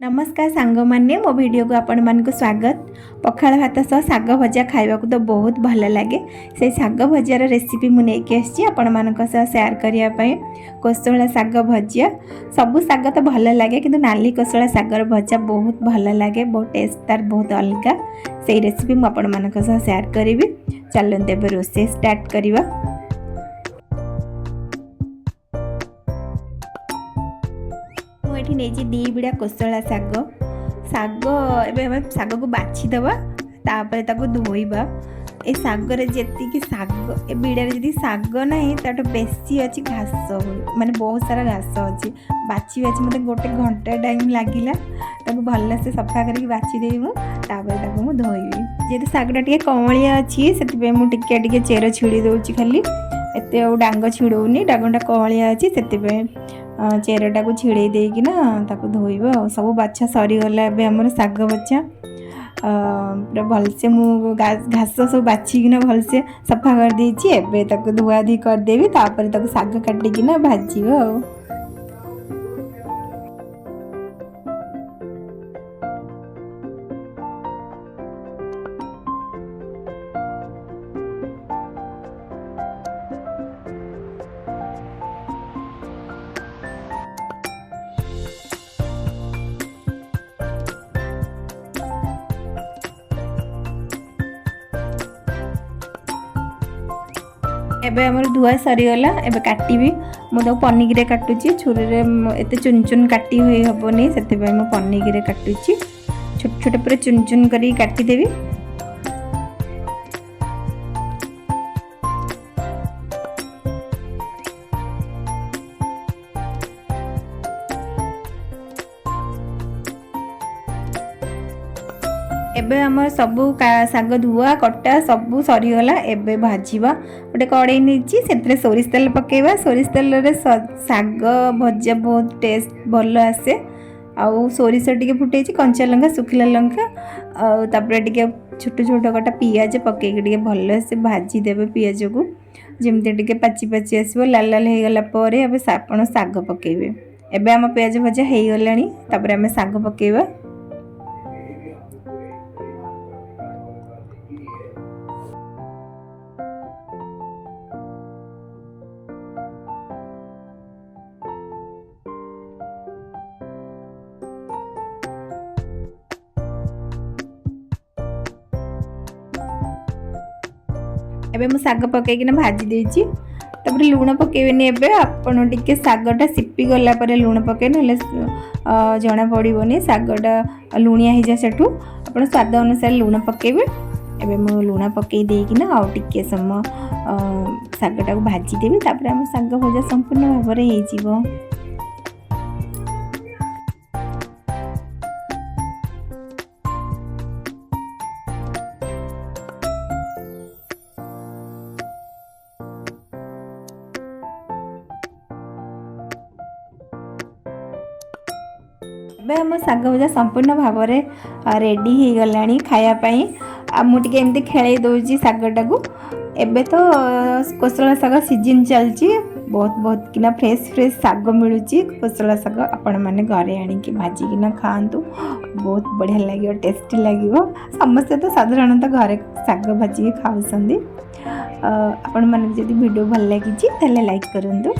नमस्कार सांग माने मो वीडियो को आपण मान को स्वागत। पखाल भात सह साग भजा खाइबा तो बहुत भल लगे। से साग भजार रेसिपी मुझे आसी आपण मान सेयार करने कोसला साग भजा सबू साग तो भल लगे किंतु नाली कोसला सागर भजा बहुत भल लगे, बहुत टेस्ट तार बहुत अलग। से रेसिपी मुझे आपण मान सेयार करी। चलते एवं रोसे स्टार्ट करवा। मुझे नहीं दी बिड़ा कोसला साग साग एवं साग को बाछीदवा तापर ताको धोइबा। ए सागर जी साग ए बिड़ार जी साग ना तो बेसी अच्छी घास माने बहुत सारा घास अच्छी बाछी मत गोटे घंटा टाइम लगिला भल से सफा करके बाछीदेवी मुझे धोइबी। जेहेतु सागटा टे कमलिया अच्छी से मुझे चेर छिड़ी दूसरी खाली एत डांग छिड़ौनी डांगटा कमलिया अच्छी से चेरटा को छिड़े देकिना धोइबा। सब बाछा सरीगला आमर साग बच्चा पूरा भलसे मु घास सब बाछिकिना भलसे सफा कर देछि। एबे ताको धुआ धी कर देबी तापर ताको साग काटिकिना भाजिबो। एबे हमर धुआ सरीगला। एबे काटिबी मुझे पनिकी रे काटुची छुरी रे एते चुन चुन काटी हुई हबनी से पनिकी रे काटुची छोट छोट पूरा चुन चुन करी काटी देबी। एबे हमर सबू साग धुआ कटा सबू सरीगला। एबे भाजीबा गोटे कड़े नहीं सोरिष तेल पकेबा। सोरिष तेल रे साग भजा बहुत टेस्ट भल आसे। आउ सोरिष टिके फुटे कंचा लंका सुखिला लंका टिके छोट छोट कटा पियाज पकईकि भल से भाजी देवे। पियाज को जमती टिके पाची पाची आसो लाल लाल हो गला आप साग पकेबे। एबे आम पियाज भजा हो गलानी तापर आम साग पकेबा। एबे मु साग पकईकिना भाजी देछि तापर लूण पकेबेनी। एबे आपण टिके सागटा सिपी गला पर लूण पके नले जना पड़िबोनी सागटा लुणिया हो जाए। सेठू आपण स्वाद अनुसार लूण पकेबे। एबे मु लूण पकई देकिना आ टिके समय सागटा को भाजी देबी तापर हम साग भजा संपूर्ण भाव रे हे जीवो। एबे हम साग भजा संपूर्ण भाव में रेडी हो गलानी खायापाई। मुझे एमती खेल दूसरी सागटा को। एबे तो कोसला साग सीजन चलची बहुत बहुत किना फ्रेश फ्रेश साग मिलूँ। कोसला साग आपण मैंने घरे आनिकी भाजिकिना खातु बहुत बढ़िया लगे, टेस्टी लगे। समस्ते तो साधारणतः घरे साग भाजिकी खाऊँ। आपण मैंने जब वीडियो भल लगी लाइक करूँ।